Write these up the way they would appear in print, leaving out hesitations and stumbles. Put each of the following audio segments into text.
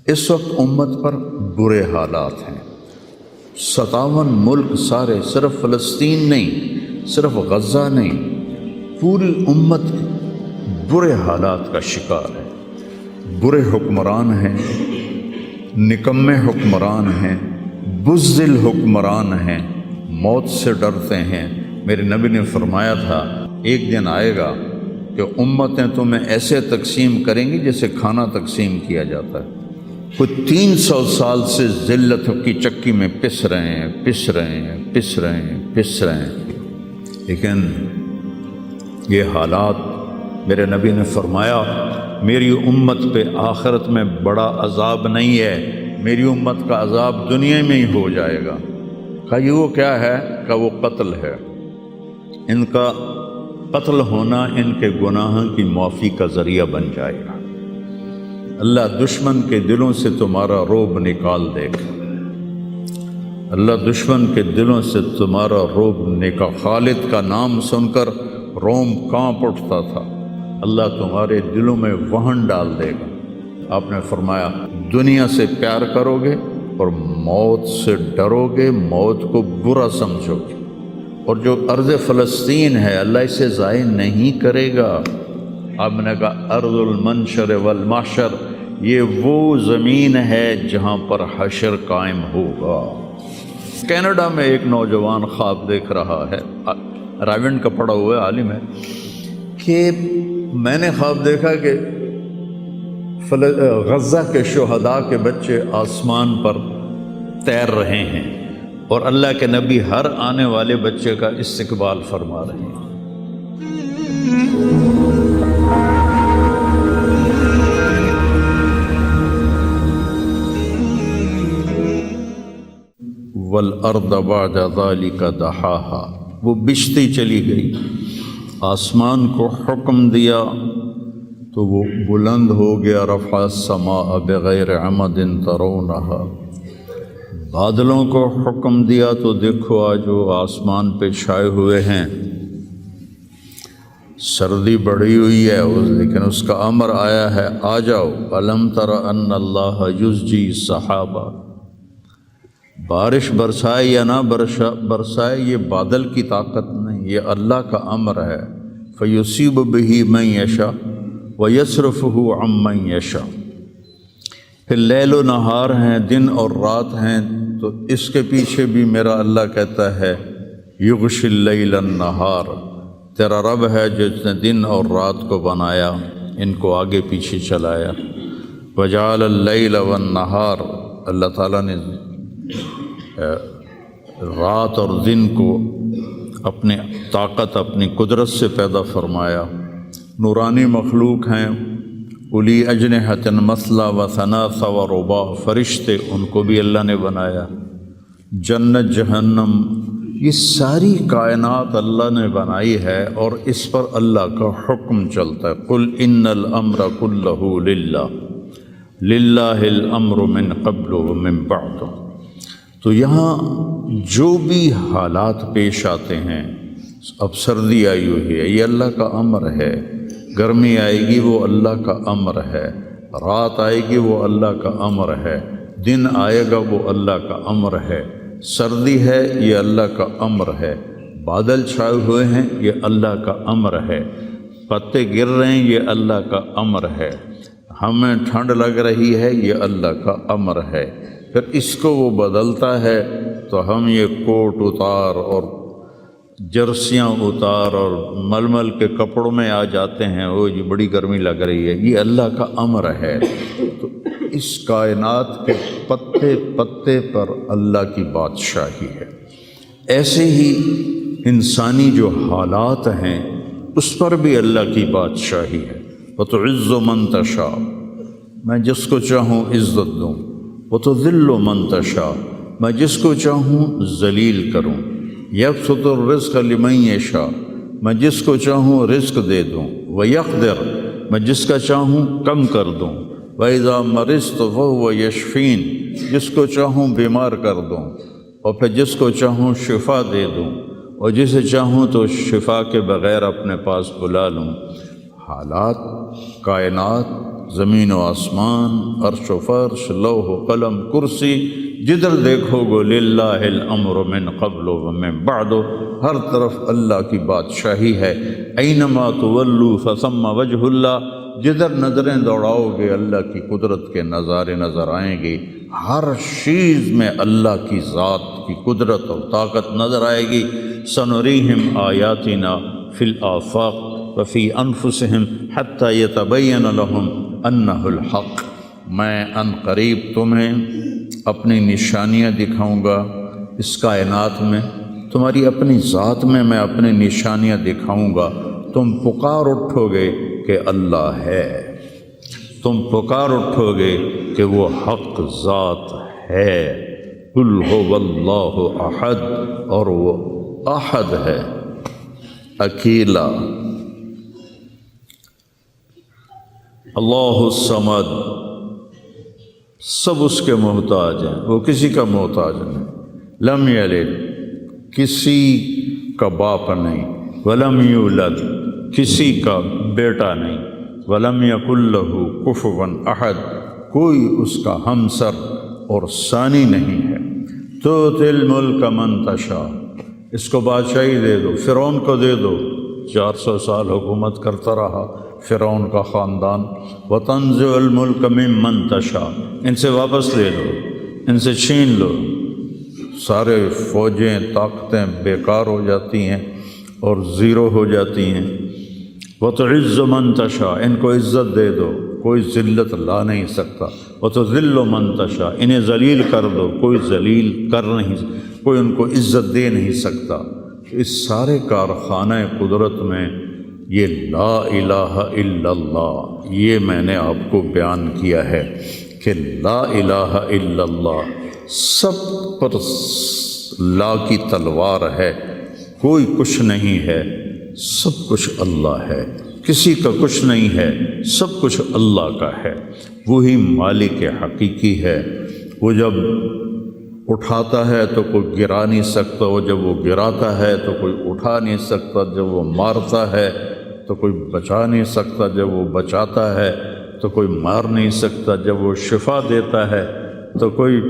اس وقت امت پر برے حالات ہیں، 57 ملک سارے، صرف فلسطین نہیں، صرف غزہ نہیں، پوری امت برے حالات کا شکار ہے۔ برے حکمران ہیں، نکمے حکمران ہیں، بزدل حکمران ہیں، موت سے ڈرتے ہیں۔ میرے نبی نے فرمایا تھا ایک دن آئے گا کہ امتیں تمہیں ایسے تقسیم کریں گی جیسے کھانا تقسیم کیا جاتا ہے۔ کوئی 300 سال سے ذلت کی چکی میں پس رہے ہیں، لیکن یہ حالات، میرے نبی نے فرمایا میری امت پہ آخرت میں بڑا عذاب نہیں ہے، میری امت کا عذاب دنیا میں ہی ہو جائے گا۔ کہا یہ وہ کیا ہے؟ کہا وہ قتل ہے۔ ان کا قتل ہونا ان کے گناہوں کی معافی کا ذریعہ بن جائے گا۔ اللہ دشمن کے دلوں سے تمہارا رعب نکال دے گا، اللہ دشمن کے دلوں سے تمہارا رعب نکال۔ خالد کا نام سن کر روم کانپ اٹھتا تھا، اللہ تمہارے دلوں میں وہن ڈال دے گا۔ آپ نے فرمایا دنیا سے پیار کرو گے اور موت سے ڈرو گے، موت کو برا سمجھو گے، اور جو ارض فلسطین ہے اللہ اسے ضائع نہیں کرے گا۔ آپ نے کہا ارض المنشر والمحشر، یہ وہ زمین ہے جہاں پر حشر قائم ہوگا۔ کینیڈا میں ایک نوجوان خواب دیکھ رہا ہے، رائیونڈ کا پڑھا ہوا ہے، عالم ہے، کہ میں نے خواب دیکھا کہ غزہ کے شہداء کے بچے آسمان پر تیر رہے ہیں اور اللہ کے نبی ہر آنے والے بچے کا استقبال فرما رہے ہیں۔ وَالْأَرْضَ بَعْدَ ذَلِكَ دَحَاهَا، وہ بچھتی چلی گئی۔ آسمان کو حکم دیا تو وہ بلند ہو گیا، رفع السماء بغیر عمد ترونها۔ بادلوں کو حکم دیا تو دیکھو آج وہ آسمان پہ چھائے ہوئے ہیں۔ سردی بڑھی ہوئی ہے لیکن اس کا امر آیا ہے آ جاؤ۔ الم تر ان اللہ یزجی سحابہ، بارش برسائے یا نہ برسائے یہ بادل کی طاقت نہیں، یہ اللہ کا امر ہے۔ فیصیب بہ من یشاء ویصرفہ عن من یشاء۔ پھر لیل و نہار ہیں، دن اور رات ہیں، تو اس کے پیچھے بھی میرا اللہ کہتا ہے یغشی اللیل النہار، تیرا رب ہے جس نے دن اور رات کو بنایا، ان کو آگے پیچھے چلایا۔ وجعل اللیل والنہار، اللہ تعالیٰ نے رات اور دن کو اپنے طاقت، اپنی قدرت سے پیدا فرمایا۔ نورانی مخلوق ہیں، الی اجنحۃ مثلا و ثلاث و رباع، فرشتے ان کو بھی اللہ نے بنایا۔ جنت جہنم، یہ ساری کائنات اللہ نے بنائی ہے اور اس پر اللہ کا حکم چلتا ہے۔ قل ان الامر کلہ للہ، للہ الامر من قبل ومن بعد۔ تو یہاں جو بھی حالات پیش آتے ہیں، اب سردی آئی ہوئی ہے یہ اللہ کا امر ہے، گرمی آئے گی وہ اللہ کا امر ہے، رات آئے گی وہ اللہ کا امر ہے، دن آئے گا وہ اللہ کا امر ہے، سردی ہے یہ اللہ کا امر ہے، بادل چھائے ہوئے ہیں یہ اللہ کا امر ہے، پتے گر رہے ہیں یہ اللہ کا امر ہے، ہمیں ٹھنڈ لگ رہی ہے یہ اللہ کا امر ہے۔ پھر اس کو وہ بدلتا ہے تو ہم یہ کوٹ اتار اور جرسیاں اتار اور ململ کے کپڑوں میں آ جاتے ہیں، وہ جی بڑی گرمی لگ رہی ہے، یہ اللہ کا امر ہے۔ تو اس کائنات کے پتے پتے پر اللہ کی بادشاہی ہے۔ ایسے ہی انسانی جو حالات ہیں اس پر بھی اللہ کی بادشاہی ہے۔ وَتُعِزُّ مَن تَشَاءُ، میں جس کو چاہوں عزت دوں، وَتُذِلُّ مَن تَشَاءُ، میں جس کو چاہوں ذلیل کروں، یبسط الرزق لمن یشاء، میں جس کو چاہوں رزق دے دوں، ویقدر، میں جس کا چاہوں کم کر دوں، وَإِذَا مَرِضْتُ فَهُوَ یشفین، جس کو چاہوں بیمار کر دوں، اور پھر جس کو چاہوں شفا دے دوں، اور جسے چاہوں تو شفا کے بغیر اپنے پاس بلا لوں۔ حالات، کائنات زمین و آسمان، عرش و فرش، لوح و قلم، کرسی، جدھر دیکھو گو للہ الامر من قبل و من بعد، ہر طرف اللہ کی بادشاہی ہے۔ اینما تولوا فثم وجہ اللہ، جدھر نظریں دوڑاؤ گے اللہ کی قدرت کے نظارے نظر آئیں گے، ہر چیز میں اللہ کی ذات کی قدرت اور طاقت نظر آئے گی۔ سنریہم آیاتنا فی الآفاق وفی انفسہم حتی یتبین لہم انہ الحق، میں ان قریب تمہیں اپنی نشانیاں دکھاؤں گا اس کائنات میں، تمہاری اپنی ذات میں اپنی نشانیاں دکھاؤں گا، تم پکار اٹھو گے کہ اللہ ہے، تم پکار اٹھو گے کہ وہ حق ذات ہے۔ قل هو اللہ احد، اور وہ احد ہے، اکیلا۔ اللہ الصمد، سب اس کے محتاج ہیں، وہ کسی کا محتاج نہیں۔ لم یلد، کسی کا باپ نہیں، ولم یولد، کسی کا بیٹا نہیں، ولم یکن لہ کفوا احد، کوئی اس کا ہمسر اور ثانی نہیں ہے۔ تؤتی الملک من تشاء، اس کو بادشاہی دے دو، فرعون کو دے دو، 400 سال حکومت کرتا رہا فرعون کا خاندان۔ وتنزع الملک ممن تشاء، ان سے واپس لے لو، ان سے چھین لو، سارے فوجیں طاقتیں بیکار ہو جاتی ہیں اور زیرو ہو جاتی ہیں۔ وتعز من تشاء، ان کو عزت دے دو، کوئی ذلت لا نہیں سکتا۔ وتذل من تشاء، انہیں ذلیل کر دو، کوئی ذلیل کر نہیں، کوئی ان کو عزت دے نہیں سکتا۔ اس سارے کارخانہ قدرت میں یہ لا الہ الا اللہ، یہ میں نے آپ کو بیان کیا ہے کہ لا الہ الا اللہ، سب پر لا کی تلوار ہے، کوئی کچھ نہیں ہے، سب کچھ اللہ ہے، کسی کا کچھ نہیں ہے، سب کچھ اللہ کا ہے۔ وہی مالک حقیقی ہے، وہ جب اٹھاتا ہے تو کوئی گرا نہیں سکتا، وہ جب وہ گراتا ہے تو کوئی اٹھا نہیں سکتا، جب وہ مارتا ہے تو کوئی بچا نہیں سکتا، جب وہ بچاتا ہے تو کوئی مار نہیں سکتا، جب وہ شفا دیتا ہے تو کوئی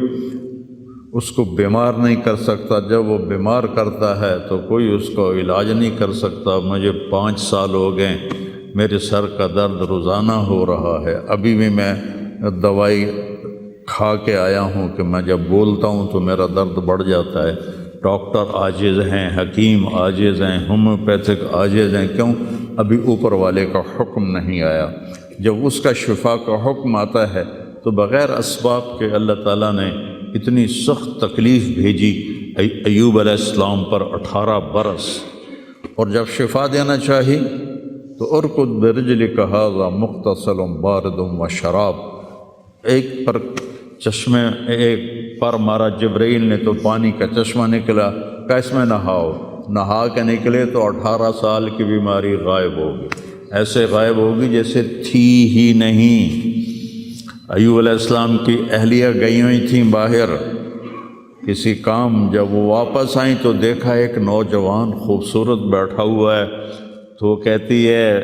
اس کو بیمار نہیں کر سکتا، جب وہ بیمار کرتا ہے تو کوئی اس کو علاج نہیں کر سکتا۔ مجھے 5 سال ہو گئے، میرے سر کا درد روزانہ ہو رہا ہے، ابھی بھی میں دوائی کھا کے آیا ہوں کہ میں جب بولتا ہوں تو میرا درد بڑھ جاتا ہے۔ ڈاکٹر عاجز ہیں، حکیم عاجز ہیں، ہومیوپیتھک عاجز ہیں، کیوں؟ ابھی اوپر والے کا حکم نہیں آیا۔ جب اس کا شفا کا حکم آتا ہے تو بغیر اسباب کے اللہ تعالیٰ نے اتنی سخت تکلیف بھیجی ایوب علیہ السلام پر 18 برس، اور جب شفا دینا چاہی تو ارکض برجلک ھذا مغتسل بارد وشراب، ایک پر چشمے ایک پر مارا جبرائیل نے تو پانی کا چشمہ نکلا، کہ اس میں نہاؤ، نہا کے نکلے تو 18 سال کی بیماری غائب ہوگی، ایسے غائب ہوگی جیسے تھی ہی نہیں۔ ایوب علیہ السلام کی اہلیہ گئی ہوئی تھیں باہر کسی کام، جب وہ واپس آئیں تو دیکھا ایک نوجوان خوبصورت بیٹھا ہوا ہے، تو وہ کہتی ہے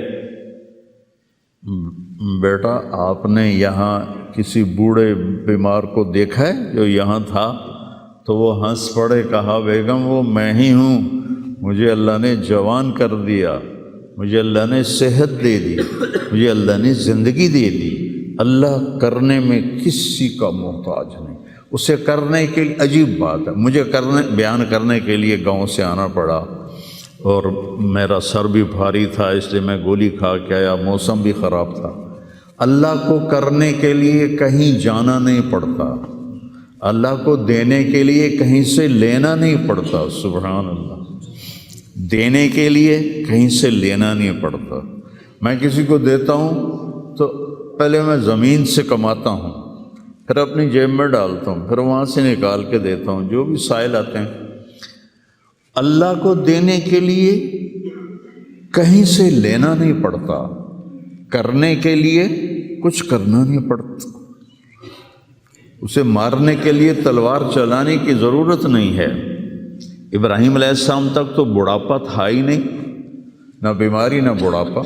بیٹا آپ نے یہاں کسی بوڑھے بیمار کو دیکھا ہے جو یہاں تھا؟ تو وہ ہنس پڑے، کہا بیگم وہ میں ہی ہوں، مجھے اللہ نے جوان کر دیا، مجھے اللہ نے صحت دے دی، مجھے اللہ نے زندگی دے دی۔ اللہ کرنے میں کسی کا محتاج نہیں، اسے کرنے کے لیے عجیب بات ہے، مجھے بیان کرنے کے لیے گاؤں سے آنا پڑا اور میرا سر بھی بھاری تھا، اس لیے میں گولی کھا کے آیا، موسم بھی خراب تھا۔ اللہ کو کرنے کے لیے کہیں جانا نہیں پڑتا، اللہ کو دینے کے لیے کہیں سے لینا نہیں پڑتا، سبحان اللہ، دینے کے لیے کہیں سے لینا نہیں پڑتا۔ میں کسی کو دیتا ہوں تو پہلے میں زمین سے کماتا ہوں، پھر اپنی جیب میں ڈالتا ہوں، پھر وہاں سے نکال کے دیتا ہوں، جو بھی سائل آتے ہیں۔ اللہ کو دینے کے لیے کہیں سے لینا نہیں پڑتا، کرنے کے لیے کچھ کرنا نہیں پڑتا، اسے مارنے کے لیے تلوار چلانے کی ضرورت نہیں ہے۔ ابراہیم علیہ السلام تک تو بڑھاپا تھا ہی نہیں، نہ بیماری نہ بڑھاپا،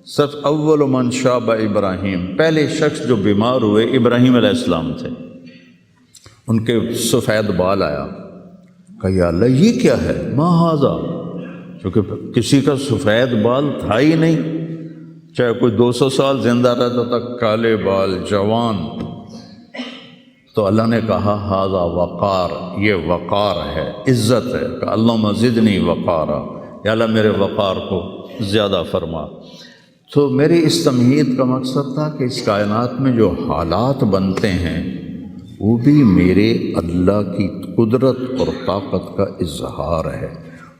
سب اول من شاب ابراہیم، پہلے شخص جو بیمار ہوئے ابراہیم علیہ السلام تھے، ان کے سفید بال آیا، کہا یا اللہ یہ کیا ہے، ما ھذا، کیونکہ کسی کا سفید بال تھا ہی نہیں، چاہے کوئی 200 سال زندہ رہتا تھا، کالے بال جوان، تو اللہ نے کہا ھذا وقار، یہ وقار ہے، عزت ہے، کہ اللہم زدنی وقارا، یا اللہ میرے وقار کو زیادہ فرما۔ تو میری اس تمہید کا مقصد تھا کہ اس کائنات میں جو حالات بنتے ہیں وہ بھی میرے اللہ کی قدرت اور طاقت کا اظہار ہے۔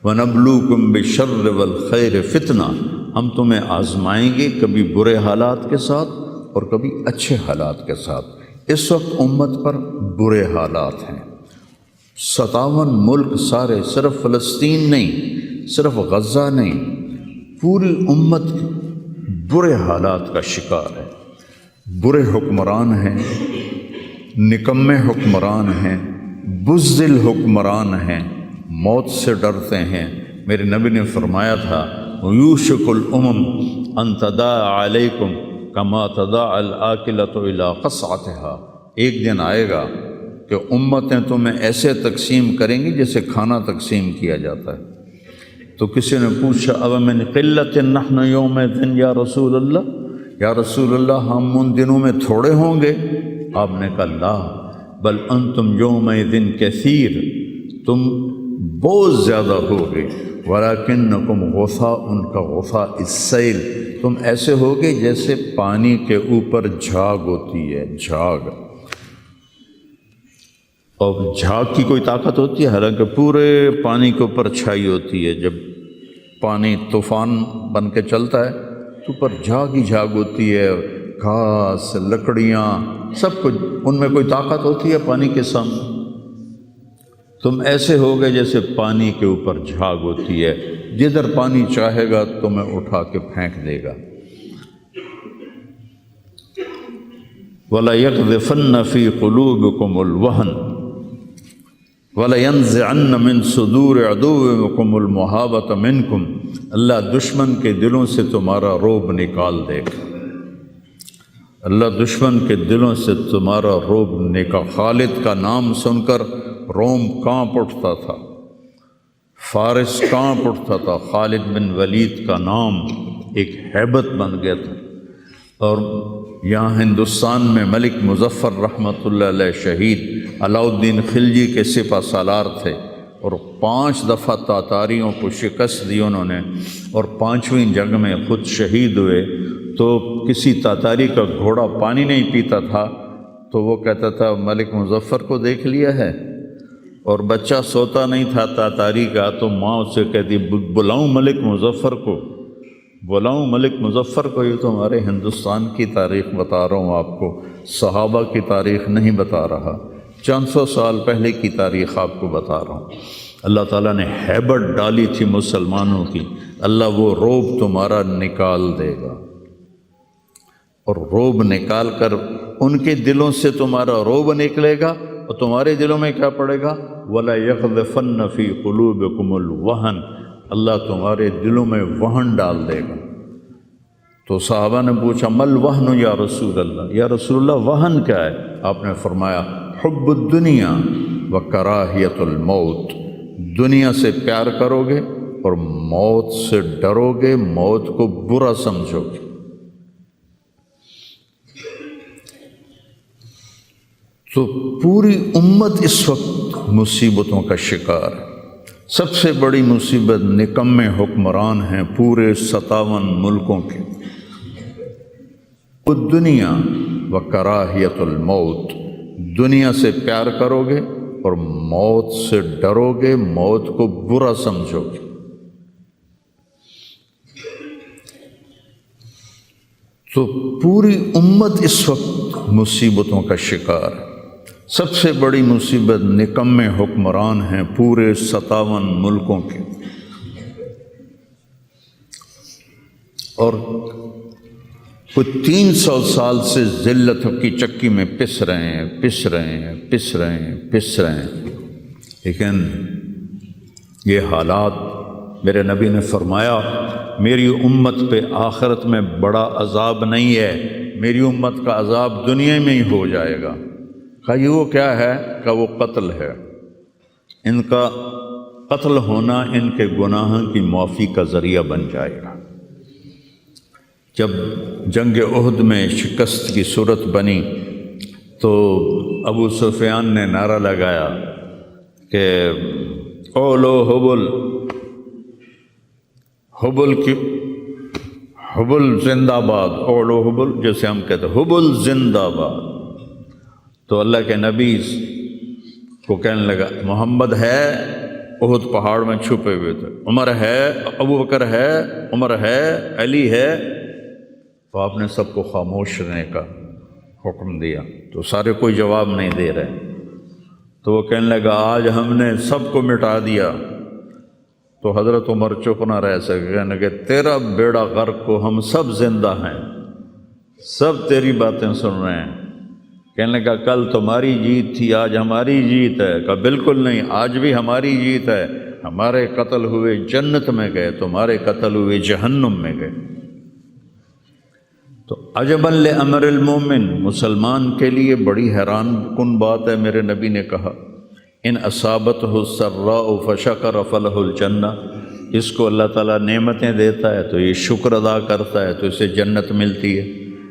وَنَبْلُوكُمْ بِالشَّرِّ وَالْخَيْرِ فِتْنَةً، ہم تمہیں آزمائیں گے کبھی برے حالات کے ساتھ اور کبھی اچھے حالات کے ساتھ۔ اس وقت امت پر برے حالات ہیں، 57 ملک سارے، صرف فلسطین نہیں، صرف غزہ نہیں، پوری امت برے حالات کا شکار ہے۔ برے حکمران ہیں، نکمے حکمران ہیں، بزدل حکمران ہیں، موت سے ڈرتے ہیں۔ میرے نبی نے فرمایا تھا یوشک الامم ان تداعی علیکم کما تداعی الآکلۃ الی قصعتها، ایک دن آئے گا کہ امتیں تمہیں ایسے تقسیم کریں گی جیسے کھانا تقسیم کیا جاتا ہے۔ تو کسی نے پوچھا اب من قلت نحن یومئذ یا رسول اللہ، یا رسول اللہ ہم ان دنوں میں تھوڑے ہوں گے؟ آپ نے کہا لا بل انتم یومئذ کثیر، تم بہت زیادہ ہوگے، ولیکنکم غثاء کا غثاء السیل، تم ایسے ہوگے جیسے پانی کے اوپر جھاگ ہوتی ہے، جھاگ، اور جھاگ کی کوئی طاقت ہوتی ہے؟ حالانکہ پورے پانی کے اوپر چھائی ہوتی ہے، جب پانی طوفان بن کے چلتا ہے تو اوپر جھاگ ہی جھاگ ہوتی ہے، گھاس، لکڑیاں، سب کچھ، ان میں کوئی طاقت ہوتی ہے پانی کے سامنے؟ تم ایسے ہوگے جیسے پانی کے اوپر جھاگ ہوتی ہے، جدھر پانی چاہے گا تمہیں اٹھا کے پھینک دے گا۔ وَلَيَقْذِفَنَّ فِي قُلُوبِكُمُ الْوَهْنَ وَلَيَنزِعَنَّ مِن صُدُورِ عَدُوِّكُمُ الْمُهَابَةَ مِنكُمْ، اللہ دشمن کے دلوں سے تمہارا رعب نکال دے گا، اللہ دشمن کے دلوں سے تمہارا رعب نکال۔ خالد کا نام سن کر روم کانپ اٹھتا تھا، فارس کانپ اٹھتا تھا، خالد بن ولید کا نام ایک ہیبت بن گیا تھا۔ اور یہاں ہندوستان میں ملک مظفر رحمۃ اللہ علیہ شہید علاؤ الدین خلجی کے سپہ سالار تھے، اور 5 دفعہ تاتاریوں کو شکست دی انہوں نے، اور 5ویں جنگ میں خود شہید ہوئے۔ تو کسی تاتاری کا گھوڑا پانی نہیں پیتا تھا تو وہ کہتا تھا ملک مظفر کو دیکھ لیا ہے، اور بچہ سوتا نہیں تھا تاتاری کا تو ماں اسے کہتی بلاؤں ملک مظفر کو، بلاؤں ملک مظفر کو۔ یہ تو ہمارے ہندوستان کی تاریخ بتا رہا ہوں آپ کو، صحابہ کی تاریخ نہیں بتا رہا، 400 سال پہلے کی تاریخ آپ کو بتا رہا ہوں۔ اللہ تعالیٰ نے ہیبت ڈالی تھی مسلمانوں کی، اللہ وہ رعب تمہارا نکال دے گا، اور رعب نکال کر ان کے دلوں سے تمہارا رعب نکلے گا، اور تمہارے دلوں میں کیا پڑے گا؟ وَلَيَقْذِفَنَّ فِي قُلُوبِكُمُ الْوَهْنَ، اللہ تمہارے دلوں میں وہن ڈال دے گا۔ تو صحابہ نے پوچھا مل وہن یا رسول اللہ، یا رسول اللہ وہن کیا ہے؟ آپ نے فرمایا حب الدنیا وکراہیت الموت، دنیا سے پیار کرو گے اور موت سے ڈرو گے، موت کو برا سمجھو گے۔ تو پوری امت اس وقت مصیبتوں کا شکار ہے۔ سب سے بڑی مصیبت نکمے حکمران ہیں پورے 57 ملکوں کے۔ دنیا و کراہیت الموت، دنیا سے پیار کرو گے اور موت سے ڈرو گے، موت کو برا سمجھو گے۔ تو پوری امت اس وقت مصیبتوں کا شکار ہے۔ سب سے بڑی مصیبت نکمے حکمران ہیں پورے 57 ملکوں کے، اور کوئی 300 سال سے ذلت کی چکی میں پس رہے ہیں، لیکن یہ حالات، میرے نبی نے فرمایا میری امت پہ آخرت میں بڑا عذاب نہیں ہے، میری امت کا عذاب دنیا میں ہی ہو جائے گا۔ کہا یہ وہ کیا ہے؟ کہ وہ قتل ہے، ان کا قتل ہونا ان کے گناہوں کی معافی کا ذریعہ بن جائے گا۔ جب جنگ احد میں شکست کی صورت بنی تو ابو سفیان نے نعرہ لگایا کہ اولو حبل، حبل کی حبل زندہ باد، اولو حبل، جیسے ہم کہتے ہیں حبل زندہ باد۔ تو اللہ کے نبی کو کہنے لگا محمد ہے، احد پہاڑ میں چھپے ہوئے تھے، عمر ہے، ابو بکر ہے، عمر ہے، علی ہے، تو آپ نے سب کو خاموش رہنے کا حکم دیا، تو سارے کوئی جواب نہیں دے رہے۔ تو وہ کہنے لگا آج ہم نے سب کو مٹا دیا۔ تو حضرت عمر چپ نہ رہ سکے، کہنے لگے تیرا بیڑا غرق کو، ہم سب زندہ ہیں، سب تیری باتیں سن رہے ہیں۔ کہنے لگا کل تمہاری جیت تھی، آج ہماری جیت ہے۔ کہا بالکل نہیں، آج بھی ہماری جیت ہے، ہمارے قتل ہوئے جنت میں گئے، تمہارے قتل ہوئے جہنم میں گئے۔ تو عجبا لامر المومن، مسلمان کے لیے بڑی حیران کن بات ہے، میرے نبی نے کہا ان اصابتہ السراء فشکر فلہ الجنہ، اس کو اللہ تعالیٰ نعمتیں دیتا ہے تو یہ شکر ادا کرتا ہے تو اسے جنت ملتی ہے۔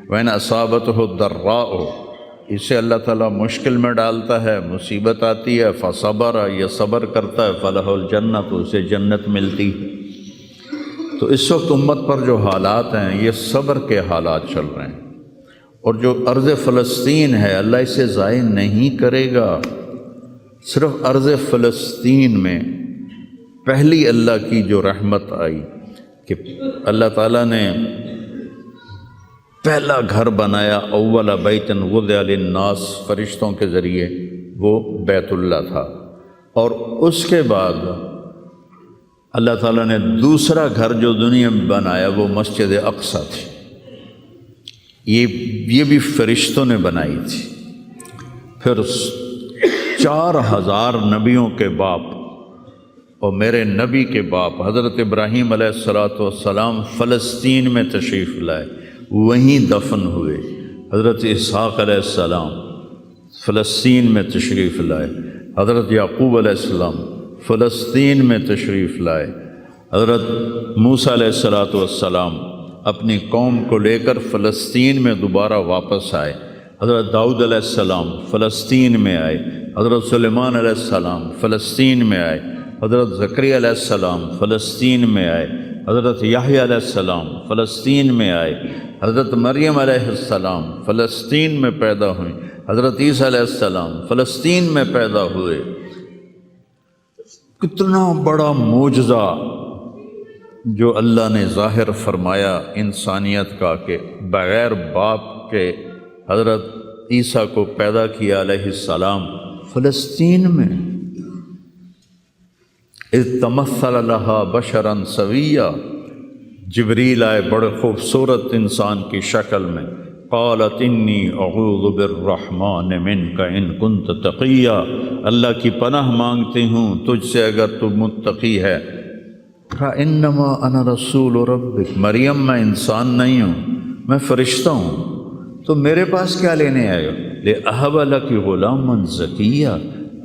وَإِنْ أَصَابَتْهُ الضَّرَّاءُ، اسے اللہ تعالیٰ مشکل میں ڈالتا ہے، مصیبت آتی ہے، فصبر، یہ صبر کرتا ہے، فلہ الجنہ، تو اسے جنت ملتی ہے۔ تو اس وقت امت پر جو حالات ہیں یہ صبر کے حالات چل رہے ہیں، اور جو ارض فلسطین ہے اللہ اسے ضائع نہیں کرے گا۔ صرف ارض فلسطین میں پہلی اللہ کی جو رحمت آئی کہ اللہ تعالیٰ نے پہلا گھر بنایا، اول بیت وضع للناس، فرشتوں کے ذریعے، وہ بیت اللہ تھا، اور اس کے بعد اللہ تعالیٰ نے دوسرا گھر جو دنیا میں بنایا وہ مسجد اقصیٰ تھی، یہ بھی فرشتوں نے بنائی تھی۔ پھر 4000 نبیوں کے باپ اور میرے نبی کے باپ حضرت ابراہیم علیہ السلام فلسطین میں تشریف لائے، وہیں دفن ہوئے۔ حضرت اسحاق علیہ السلام فلسطین میں تشریف لائے، حضرت یعقوب علیہ السلام فلسطین میں تشریف لائے، حضرت موسیٰ علیہ السلام اپنی قوم کو لے کر فلسطین میں دوبارہ واپس آئے، حضرت داؤد علیہ السلام فلسطین میں آئے، حضرت سلیمان علیہ السلام فلسطین میں آئے، حضرت زکریا علیہ السلام فلسطین میں آئے، حضرت یحییٰ علیہ السلام فلسطین میں آئے، حضرت مریم علیہ السلام فلسطین میں پیدا ہوئیں، حضرت عیسیٰ علیہ السلام فلسطین میں پیدا ہوئے۔ کتنا بڑا معجزہ جو اللہ نے ظاہر فرمایا انسانیت کا کہ بغیر باپ کے حضرت عیسیٰ کو پیدا کیا علیہ السلام فلسطین میں۔ اذ تمثل لها بشرا سویا، جبریل آئے بڑے خوبصورت انسان کی شکل میں، قالت انی اعوذ بالرحمن منک ان کنت تقیا، اللہ کی پناہ مانگتی ہوں تجھ سے اگر تو متقی ہے۔ کہا انما انا رسول ربک، مریم میں انسان نہیں ہوں، میں فرشتہ ہوں، تو میرے پاس کیا لینے آئے ہو؟ لأہب لک غلاما زکیا،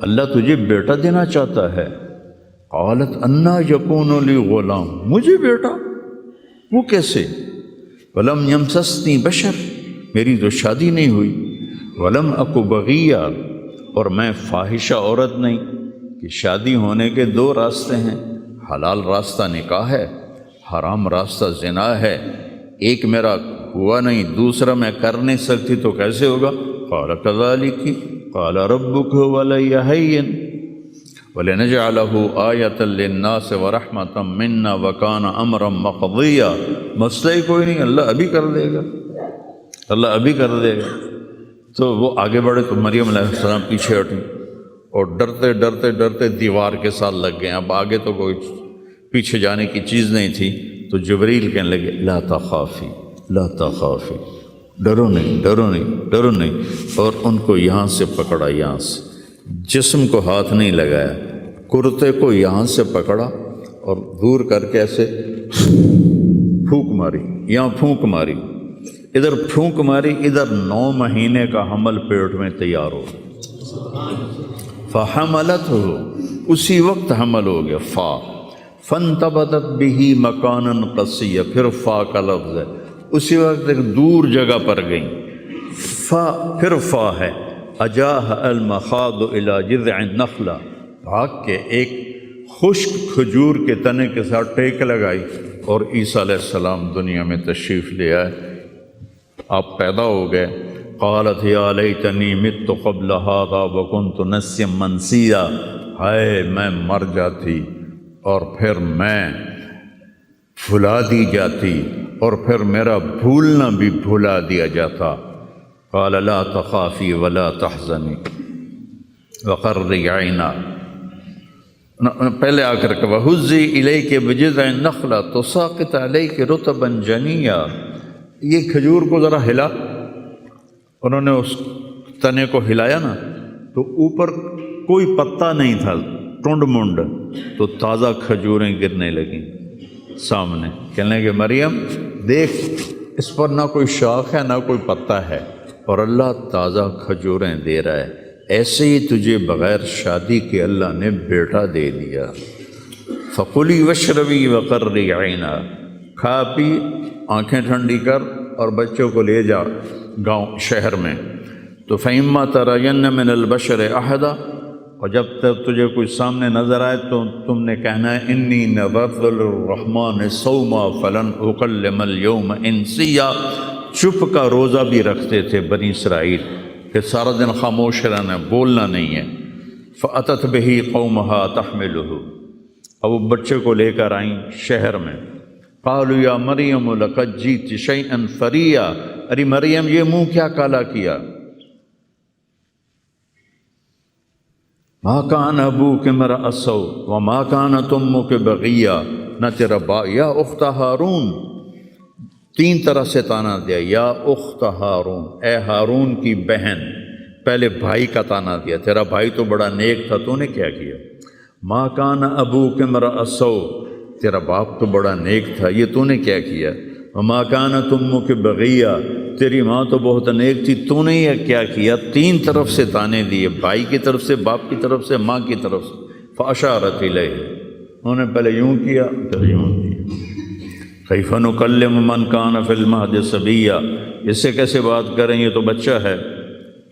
اللہ تجھے بیٹا دینا چاہتا ہے۔ قالت انا یکون لی غلام، مجھے بیٹا؟ وہ کیسے؟ ولم یمسسنی بشر، میری تو شادی نہیں ہوئی، ولم اکو بغیہ، اور میں فاحشہ عورت نہیں، کہ شادی ہونے کے دو راستے ہیں، حلال راستہ نکاح ہے، حرام راستہ زنا ہے، ایک میرا ہوا نہیں، دوسرا میں کر نہیں سکتی تو کیسے ہوگا؟ قال کذالک قال ربک ولی ہین وَلِنَجْعَلَهُ آیَةً لِلنَّاسِ وَرَحْمَةً مِنَّا وَكَانَ أَمْرًا مَقْضِيًّا، مسئلہ ہی کوئی نہیں، اللہ ابھی کر دے گا، اللہ ابھی کر دے گا۔ تو وہ آگے بڑھے تو مریم علیہ السلام پیچھے ہٹیں اور ڈرتے ڈرتے ڈرتے دیوار کے ساتھ لگ گئے، اب آگے تو کوئی پیچھے جانے کی چیز نہیں تھی۔ تو جبریل کہنے لگے لا تخافی لا تخافی، ڈرو نہیں ڈرو نہیں ڈرو نہیں، اور ان کو یہاں سے پکڑا، یہاں سے، جسم کو ہاتھ نہیں لگایا، کرتے کو یہاں سے پکڑا اور دور کر کے ایسے پھونک ماری، یہاں پھونک ماری، ادھر پھونک ماری، ادھر 9 مہینے کا حمل پیٹ میں تیار ہو، فحملتہ، اسی وقت حمل ہو گیا، فانتبتت بہ مکانا قصیا، پھر فا کا لفظ ہے، اسی وقت ایک دور جگہ پر گئی، پھر فا ہے، اجاہ المخاض الی جذع النخلہ، بھاگ کے ایک خشک کھجور کے تنے کے ساتھ ٹیک لگائی، اور عیسیٰ علیہ السلام دنیا میں تشریف لے آئے، آپ پیدا ہو گئے۔ قالت یا لیتنی مت قبل ھذا وکنت نسیا منسیا، ہائے میں مر جاتی اور پھر میں بھلا دی جاتی، اور پھر میرا بھولنا بھی بھلا دیا جاتا۔ قال لا تخافی ولا تحزنی وقرری عینا، پہلے آ کر کہ وَهُزِّي إِلَيْكِ بِجِذْعِ النَّخْلَةِ تُسَاقِطْ عَلَيْكِ رُطَبًا جَنِيًّا، یہ کھجور کو ذرا ہلا، انہوں نے اس تنے کو ہلایا نا تو اوپر کوئی پتا نہیں تھا، ٹنڈ منڈ، تو تازہ کھجوریں گرنے لگیں سامنے، کہنے لگے مریم دیکھ، اس پر نہ کوئی شاخ ہے نہ کوئی پتا ہے، اور اللہ تازہ کھجوریں دے رہا ہے، ایسے ہی تجھے بغیر شادی کے اللہ نے بیٹا دے دیا۔ فَقُلِي وَاشْرَبِي وَقَرِّي عَيْنًا، کھا پی، آنکھیں ٹھنڈی کر، اور بچوں کو لے جا گاؤں شہر میں۔ تو فَإِمَّا تَرَيَنَّ مِنَ الْبَشَرِ أَحَدًا، اور جب تک تجھے کوئی سامنے نظر آئے تو تم نے کہنا ہے اِنِّي نَذَرْتُ لِلرَّحْمَٰنِ صَوْمًا فَلَنْ أُكَلِّمَ الْيَوْمَ إِنسِيًّا، چپ کا روزہ بھی رکھتے تھے بنی اسرائیل کہ سارا دن خاموش رہنا، بولنا نہیں ہے۔ فَأَتَتْ بِهِ قَوْمَهَا تَحْمِلُهُ، اب وہ بچے کو لے کر آئیں شہر میں۔ قَالُوا يَا مَرْيَمُ لَقَدْ جِئْتِ شَيْئًا فَرِيًّا، ارے مریم یہ منہ کیا کالا کیا، مَا كَانَ أَبُوكِ امْرَأَ سَوْءٍ وَمَا كَانَتْ أُمُّكِ بَغِيًّا، نہ تیرا یا اخت ہارون، 3 طرح سے تانا دیا، یا اخت ہارون، اے ہارون کی بہن، پہلے بھائی کا تانا دیا، تیرا بھائی تو بڑا نیک تھا، تو نے کیا کیا، ما کان ابوک امرأ سوء، تیرا باپ تو بڑا نیک تھا، یہ تو نے کیا کیا، وما کانت امک بغیہ، تیری ماں تو بہت نیک تھی، تو نے یہ کیا کیا، 3 طرف سے تانے دیے، بھائی کی طرف سے، باپ کی طرف سے، ماں کی طرف سے۔ فاشارت الیہ، انہوں نے پہلے یوں کیا پھر یوں کیا۔ کیف نکلم من کان فی المہد صبیا، اس سے کیسے بات کریں، یہ تو بچہ ہے۔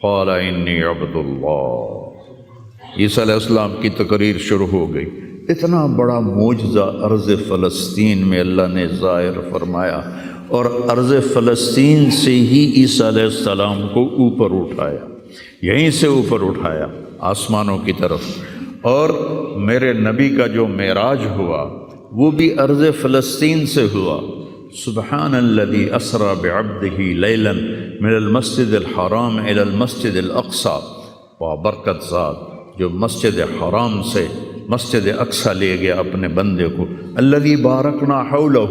قال انی عبد اللہ، عیسیٰ علیہ السلام کی تقریر شروع ہو گئی۔ اتنا بڑا معجزہ ارض فلسطین میں اللہ نے ظاہر فرمایا، اور ارض فلسطین سے ہی عیسیٰ علیہ السلام کو اوپر اٹھایا، یہیں سے اوپر اٹھایا آسمانوں کی طرف۔ اور میرے نبی کا جو معراج ہوا وہ بھی ارض فلسطین سے ہوا۔ سبحان الذی اسری بعبدہ لیلا من المسجد الحرام الی المسجد الاقصی، بابرکت ذات جو مسجد حرام سے مسجد اقصی لے گیا اپنے بندے کو۔ الذی بارکنا حولہ،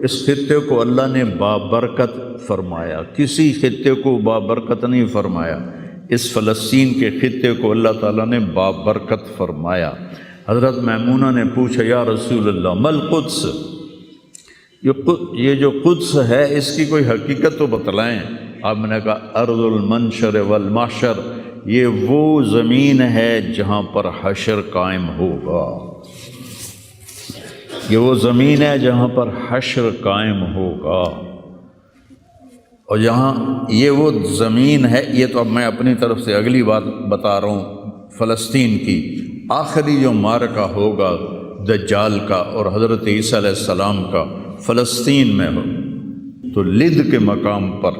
اس خطے کو اللہ نے بابرکت فرمایا، کسی خطے کو بابرکت نہیں فرمایا، اس فلسطین کے خطے کو اللہ تعالیٰ نے بابرکت فرمایا۔ حضرت میمونہ نے پوچھا یا رسول اللہ مل قدس، یہ جو قدس ہے اس کی کوئی حقیقت تو بتلائیں۔ آپ نے کہا ارض المنشر والمحشر، یہ وہ زمین ہے جہاں پر حشر قائم ہوگا، یہ وہ زمین ہے جہاں پر حشر قائم ہوگا۔ اور جہاں یہ وہ زمین ہے، یہ تو اب میں اپنی طرف سے اگلی بات بتا رہا ہوں، فلسطین کی آخری جو معرکہ ہوگا دجال کا اور حضرت عیسیٰ علیہ السلام کا فلسطین میں ہو، تو لد کے مقام پر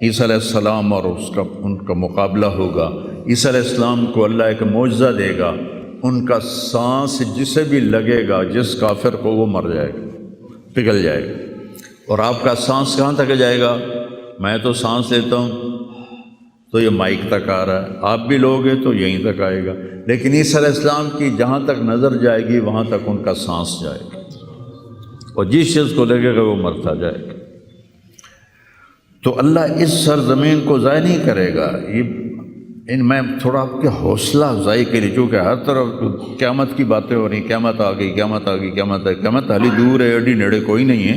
عیسیٰ علیہ السلام اور ان کا مقابلہ ہوگا۔ عیسیٰ علیہ السلام کو اللہ ایک معجزہ دے گا، ان کا سانس جسے بھی لگے گا، جس کافر کو، وہ مر جائے گا، پگھل جائے گا۔ اور آپ کا سانس کہاں تک جائے گا؟ میں تو سانس لیتا ہوں تو یہ مائک تک آ رہا ہے، آپ بھی لوگ ہیں تو یہیں تک آئے گا، لیکن عیسیٰ علیہ السلام کی جہاں تک نظر جائے گی وہاں تک ان کا سانس جائے گا، اور جس چیز کو لگے گا وہ مرتا جائے گا۔ تو اللہ اس سرزمین کو ضائع نہیں کرے گا۔ میں تھوڑا آپ کے حوصلہ افزائی کے لیے، چونکہ ہر طرف قیامت کی باتیں ہو رہی، قیامت آ گئی، قیامت آ گئی، قیامت آ گئی، قیامت حالی دور ہے، ایڈی نیڑے کوئی نہیں ہے،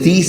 30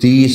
30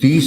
30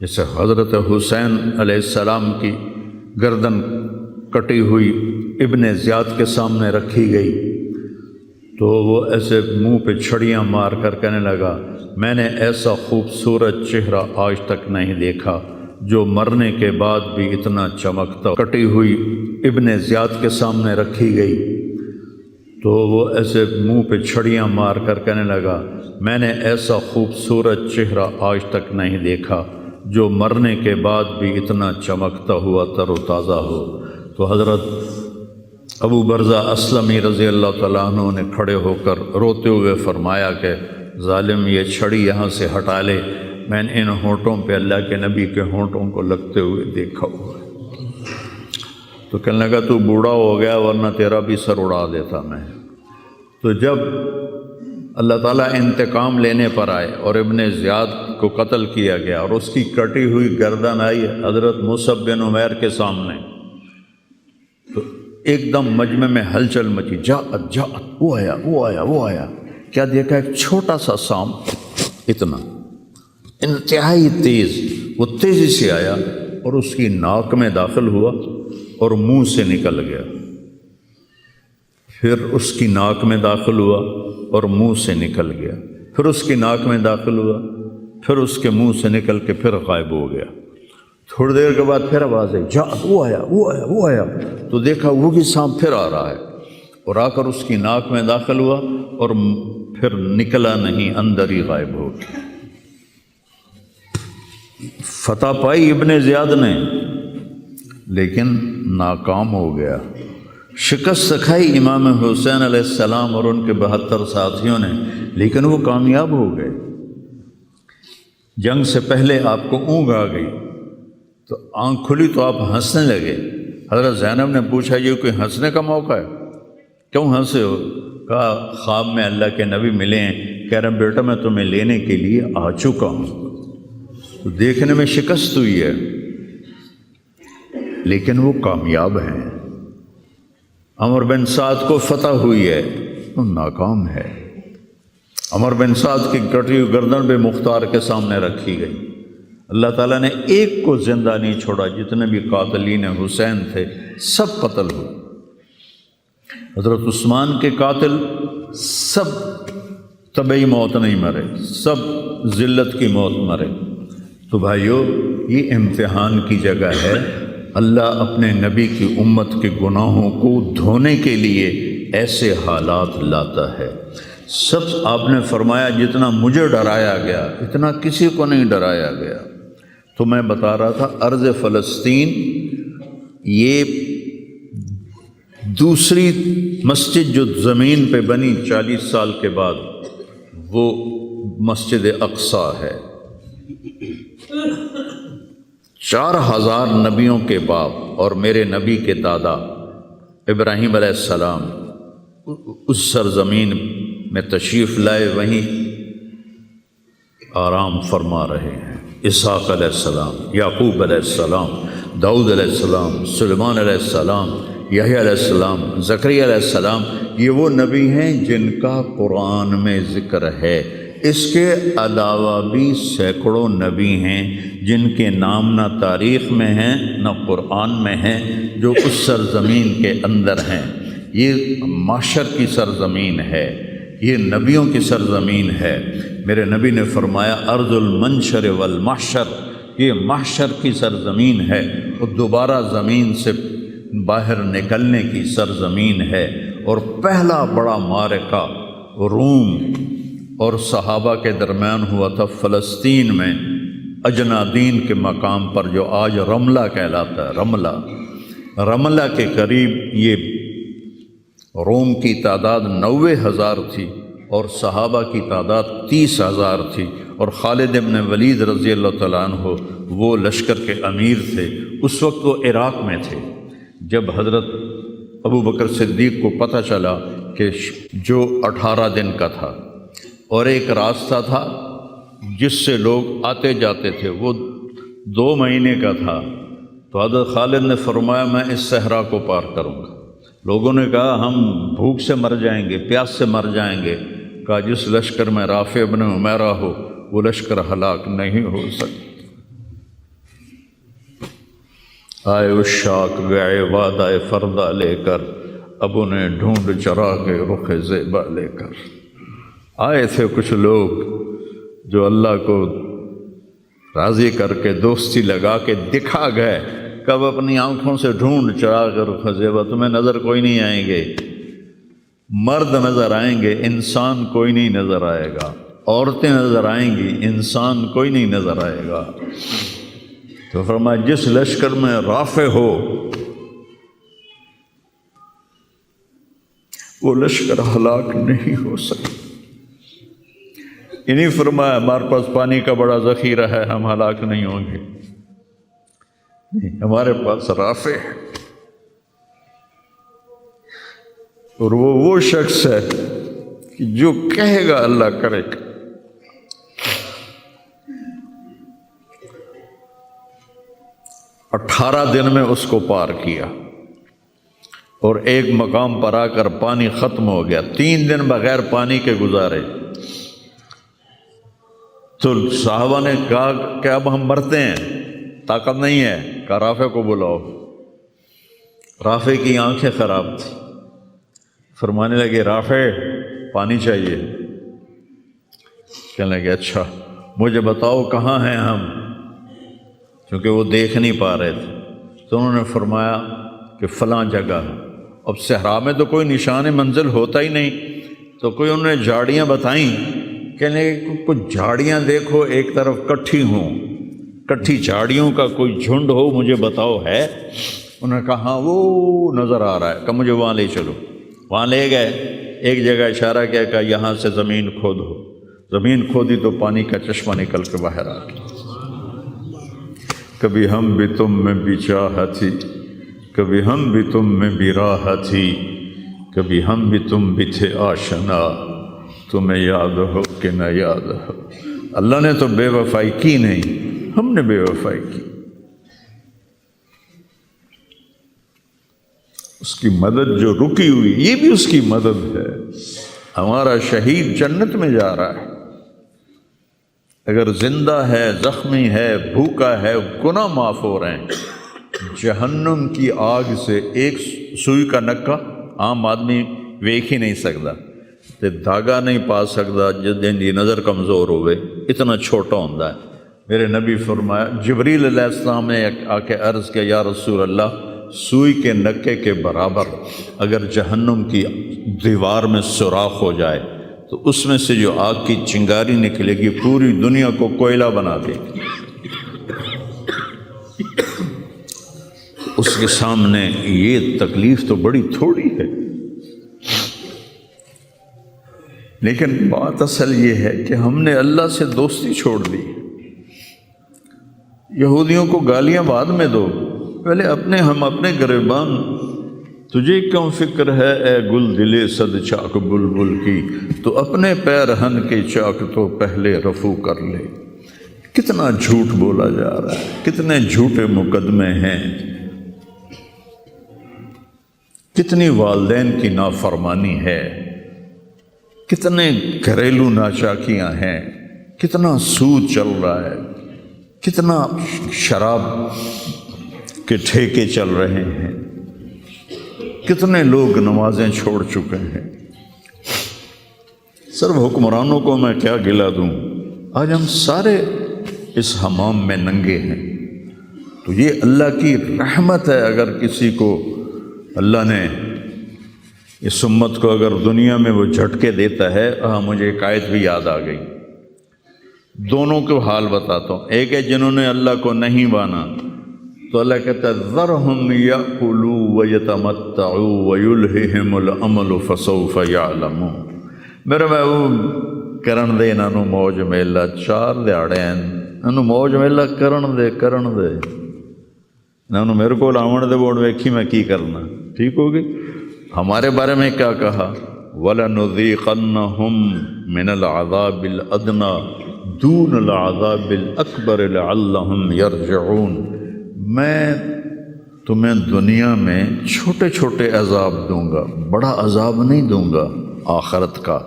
جیسے حضرت حسین علیہ السلام کی گردن کٹی ہوئی ابن زیاد کے سامنے رکھی گئی تو وہ ایسے منہ پہ چھڑیاں مار کر کہنے لگا میں نے ایسا خوبصورت چہرہ آج تک نہیں دیکھا جو مرنے کے بعد بھی اتنا چمکتا. کٹی ہوئی ابن زیاد کے سامنے رکھی گئی تو وہ ایسے منہ پہ چھڑیاں مار کر کہنے لگا میں نے ایسا خوبصورت چہرہ آج تک نہیں دیکھا جو مرنے کے بعد بھی اتنا چمکتا ہوا تر و تازہ ہو. تو حضرت ابو برزہ اسلمی رضی اللہ تعالیٰ عنہ نے کھڑے ہو کر روتے ہوئے فرمایا کہ ظالم یہ چھڑی یہاں سے ہٹا لے، میں نے ان ہونٹوں پہ اللہ کے نبی کے ہونٹوں کو لگتے ہوئے دیکھا ہوا ہے. تو کہنے لگا تو بوڑھا ہو گیا ورنہ تیرا بھی سر اڑا دیتا میں. تو جب اللہ تعالیٰ انتقام لینے پر آئے اور ابن زیاد کو قتل کیا گیا اور اس کی کٹی ہوئی گردن آئی حضرت مصعب بن عمیر کے سامنے، تو ایک دم مجمع میں ہلچل مچی، جاءت جاءت، وہ آیا وہ آیا وہ آیا. کیا دیکھا؟ ایک چھوٹا سا سام اتنا انتہائی تیز، وہ تیزی سے آیا اور اس کی ناک میں داخل ہوا اور منہ سے نکل گیا، پھر اس کی ناک میں داخل ہوا اور منہ سے نکل گیا، پھر اس کی ناک میں داخل ہوا، پھر اس کے منہ سے نکل کے پھر غائب ہو گیا. تھوڑی دیر کے بعد پھر آواز آئی، جا وہ آیا وہ آیا وہ آیا. تو دیکھا وہی سانپ پھر آ رہا ہے اور آ کر اس کی ناک میں داخل ہوا اور پھر نکلا نہیں، اندر ہی غائب ہو گیا. فتح پائی ابن زیاد نے لیکن ناکام ہو گیا. شکست کھائی امام حسین علیہ السلام اور ان کے 72 ساتھیوں نے، لیکن وہ کامیاب ہو گئے. جنگ سے پہلے آپ کو اونگ آ گئی تو آنکھ کھلی تو آپ ہنسنے لگے. حضرت زینب نے پوچھا یہ کوئی ہنسنے کا موقع ہے، کیوں ہنسے ہو؟ کہا خواب میں اللہ کے نبی ملے ہیں، کہہ رہے بیٹا میں تمہیں لینے کے لیے آ چکا ہوں. تو دیکھنے میں شکست ہوئی ہے لیکن وہ کامیاب ہیں. عمر بن سعد کو فتح ہوئی ہے، وہ ناکام ہے. عمر بن سعد کی کٹی ہوئی گردن بے مختار کے سامنے رکھی گئی. اللہ تعالیٰ نے ایک کو زندہ نہیں چھوڑا، جتنے بھی قاتلین حسین تھے سب قتل ہوئے. حضرت عثمان کے قاتل سب طبعی موت نہیں مرے، سب ذلت کی موت مرے. تو بھائیو یہ امتحان کی جگہ ہے. اللہ اپنے نبی کی امت کے گناہوں کو دھونے کے لیے ایسے حالات لاتا ہے. سب آپ نے فرمایا جتنا مجھے ڈرایا گیا اتنا کسی کو نہیں ڈرایا گیا. تو میں بتا رہا تھا ارض فلسطین یہ دوسری مسجد جو زمین پہ بنی 40 سال کے بعد وہ مسجد اقصی ہے. 4000 نبیوں کے باپ اور میرے نبی کے دادا ابراہیم علیہ السلام اس سرزمین میں تشریف لائے، وہیں آرام فرما رہے ہیں. اسحاق علیہ السلام، یعقوب علیہ السلام، داؤد علیہ السلام، سلیمان علیہ السلام، یحییٰ علیہ السلام، زکریا علیہ السلام، یہ وہ نبی ہیں جن کا قرآن میں ذکر ہے. اس کے علاوہ بھی سینکڑوں نبی ہیں جن کے نام نہ تاریخ میں ہیں نہ قرآن میں ہیں، جو اس سرزمین کے اندر ہیں. یہ معاشر کی سرزمین ہے، یہ نبیوں کی سرزمین ہے. میرے نبی نے فرمایا ارض المنشر والمحشر، یہ محشر کی سرزمین ہے اور دوبارہ زمین سے باہر نکلنے کی سرزمین ہے. اور پہلا بڑا معرکہ روم اور صحابہ کے درمیان ہوا تھا فلسطین میں، اجنادین کے مقام پر جو آج رملہ کہلاتا ہے. رملہ کے قریب یہ روم کی تعداد 90,000 تھی اور صحابہ کی تعداد 30,000 تھی. اور خالد بن ولید رضی اللہ تعالیٰ عنہ وہ لشکر کے امیر تھے. اس وقت وہ عراق میں تھے. جب حضرت ابو بکر صدیق کو پتہ چلا کہ جو 18 دن کا تھا اور ایک راستہ تھا جس سے لوگ آتے جاتے تھے وہ 2 مہینے کا تھا، تو حضرت خالد نے فرمایا میں اس صحرا کو پار کروں گا. لوگوں نے کہا ہم بھوک سے مر جائیں گے، پیاس سے مر جائیں گے. کہا جس لشکر میں رافع بن عمیرہ ہو وہ لشکر ہلاک نہیں ہو سکتا. آئے اشاق گئے وعدہ فردہ لے کر، اب انہیں ڈھونڈ چرا کے رخ زیبا لے کر۔ آئے تھے کچھ لوگ جو اللہ کو راضی کر کے دوستی لگا کے دکھا گئے، کب اپنی آنکھوں سے ڈھونڈ چرا کے رخ زیبا، تمہیں نظر کوئی نہیں آئیں گے، مرد نظر آئیں گے، انسان کوئی نہیں نظر آئے گا، عورتیں نظر آئیں گی، انسان کوئی نہیں نظر آئے گا۔ تو فرمایا جس لشکر میں رافع ہو وہ لشکر ہلاک نہیں ہو سکتا۔ انہیں فرمایا ہمارے پاس پانی کا بڑا ذخیرہ ہے، ہم ہلاک نہیں ہوں گے، نہیں، ہمارے پاس رافع ہے، اور وہ شخص ہے کہ جو کہے گا اللہ کرے گا۔ 18 دن میں اس کو پار کیا، اور ایک مقام پر آ کر پانی ختم ہو گیا، 3 دن بغیر پانی کے گزارے۔ تو صحابہ نے کہا کہ اب ہم مرتے ہیں، طاقت نہیں ہے، کہا رافع کو بلاؤ۔ رافع کی آنکھیں خراب تھیں، فرمانے لگے رافع پانی چاہیے، کہنے لگے اچھا مجھے بتاؤ کہاں ہیں ہم، کیونکہ وہ دیکھ نہیں پا رہے تھے۔ تو انہوں نے فرمایا کہ فلاں جگہ۔ اب صحرا میں تو کوئی نشان منزل ہوتا ہی نہیں، تو کوئی انہوں نے جھاڑیاں بتائیں، کہنے لگے کچھ جھاڑیاں دیکھو ایک طرف کٹھی ہوں، کٹھی جھاڑیوں کا کوئی جھنڈ ہو، مجھے بتاؤ ہے؟ انہوں نے کہا ہاں وہ نظر آ رہا ہے، کہ مجھے وہاں لے چلو۔ وہاں لے گئے، ایک جگہ اشارہ کیا کہ یہاں سے زمین کھودو، زمین کھودی تو پانی کا چشمہ نکل کے باہر آ گیا۔ کبھی ہم بھی تم میں بھی چاہت تھی، کبھی ہم بھی تم میں بھی راہ تھی، کبھی ہم بھی تم بھی تھے آشنا، تمہیں یاد ہو کہ نہ یاد ہو۔ اللہ نے تو بے وفائی کی نہیں، ہم نے بے وفائی کی۔ اس کی مدد جو رکی ہوئی، یہ بھی اس کی مدد ہے۔ ہمارا شہید جنت میں جا رہا ہے، اگر زندہ ہے، زخمی ہے، بھوکا ہے، گناہ معاف ہو رہے ہیں۔ جہنم کی آگ سے ایک سوئی کا نکا عام آدمی ویکھ ہی نہیں سکتا، تے دھاگا نہیں پا سکتا، جن کی نظر کمزور ہوئے، اتنا چھوٹا ہوتا ہے۔ میرے نبی فرمایا، جبریل علیہ السلام نے آ کے عرض کیا یا رسول اللہ، سوئی کے نکے کے برابر اگر جہنم کی دیوار میں سوراخ ہو جائے تو اس میں سے جو آگ کی چنگاری نکلے گی پوری دنیا کو کوئلہ بنا دے گی۔ اس کے سامنے یہ تکلیف تو بڑی تھوڑی ہے، لیکن بات اصل یہ ہے کہ ہم نے اللہ سے دوستی چھوڑ دی۔ یہودیوں کو گالیاں بعد میں دو، پہلے ہم اپنے گریبان۔ تجھے کیوں فکر ہے اے گل دلے صد چاک بلبل کی، تو اپنے پیرہن کے چاک تو پہلے رفو کر لے۔ کتنا جھوٹ بولا جا رہا ہے، کتنے جھوٹے مقدمے ہیں، کتنی والدین کی نافرمانی ہے، کتنے گھریلو ناچاکیاں ہیں، کتنا سود چل رہا ہے، کتنا شراب کے ٹھیکے چل رہے ہیں، کتنے لوگ نمازیں چھوڑ چکے ہیں۔ صرف حکمرانوں کو میں کیا گلہ دوں، آج ہم سارے اس حمام میں ننگے ہیں۔ تو یہ اللہ کی رحمت ہے، اگر کسی کو اللہ نے اس امت کو اگر دنیا میں وہ جھٹکے دیتا ہے۔ مجھے ایک آیت بھی یاد آ گئی، دونوں کو حال بتاتا ہوں۔ ایک ہے جنہوں نے اللہ کو نہیں مانا، تو اللہ کہتا ہے ذرہم یأکلوا ویتمتعوا ویلہہم الامل فسوف یعلمون۔ میرے محبوب کرن دے انہاں نوں موج میلا، 4 دہاڑے انہاں نوں موج میلا کرن دے انہاں نوں میرے کول آون دے، بوڑ ویکھی میں کی کرنا۔ ٹھیک ہوگی؟ ہمارے بارے میں کیا کہا؟ وَلَنُذِيقَنَّهُم مِّنَ الْعَذَابِ الْأَدْنَىٰ دُونَ الْعَذَابِ الْأَكْبَرِ لَعَلَّهُمْ يَرْجِعُونَ۔ میں تمہیں دنیا میں چھوٹے چھوٹے عذاب دوں گا، بڑا عذاب نہیں دوں گا آخرت کا۔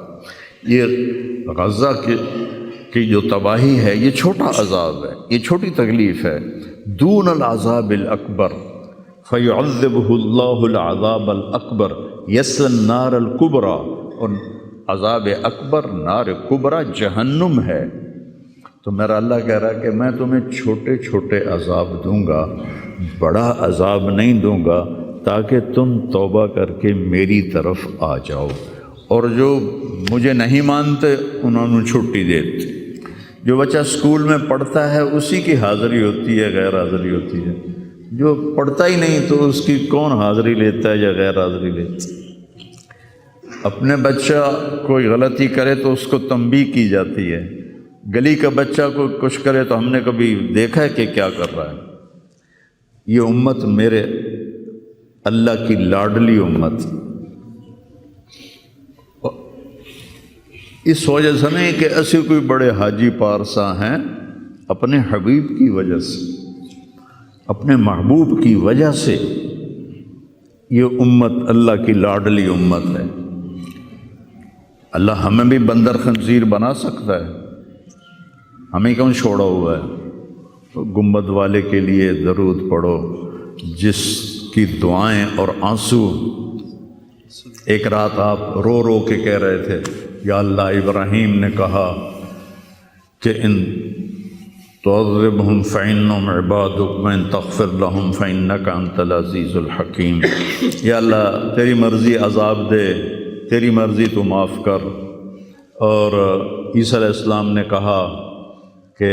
یہ غزہ کی جو تباہی ہے یہ چھوٹا عذاب ہے، یہ چھوٹی تکلیف ہے، دون العذاب الاکبر فیعذبہ اللہ العذاب الاکبر یصلی النار الکبریٰ، اور عذاب اکبر نار کبریٰ جہنم ہے۔ تو میرا اللہ کہہ رہا ہے کہ میں تمہیں چھوٹے چھوٹے عذاب دوں گا، بڑا عذاب نہیں دوں گا، تاکہ تم توبہ کر کے میری طرف آ جاؤ، اور جو مجھے نہیں مانتے انہوں نے چھٹی دیتے۔ جو بچہ اسکول میں پڑھتا ہے اسی کی حاضری ہوتی ہے، غیر حاضری ہوتی ہے۔ جو پڑھتا ہی نہیں تو اس کی کون حاضری لیتا ہے یا غیر حاضری لیتا ہے؟ اپنے بچہ کوئی غلطی کرے تو اس کو تنبیہ کی جاتی ہے، گلی کا بچہ کوئی کچھ کرے تو ہم نے کبھی دیکھا ہے کہ کیا کر رہا ہے؟ یہ امت میرے اللہ کی لاڈلی امت، اس وجہ سے نہیں کہ ایسے کوئی بڑے حاجی پارسا ہیں، اپنے حبیب کی وجہ سے، اپنے محبوب کی وجہ سے یہ امت اللہ کی لاڈلی امت ہے۔ اللہ ہمیں بھی بندر خنزیر بنا سکتا ہے، ہمیں کیوں چھوڑا ہوا ہے؟ تو گنبد والے کے لیے درود پڑھو، جس کی دعائیں اور آنسو، ایک رات آپ رو رو کے کہہ رہے تھے یا اللہ، ابراہیم نے کہا کہ ان تعذبہم فإنہم عبادک وإن تغفر لہم فإنک انت العزیز الحکیم۔ یا اللہ تیری مرضی عذاب دے، تیری مرضی تو معاف کر۔ اور عیسیٰ علیہ السلام نے کہا کہ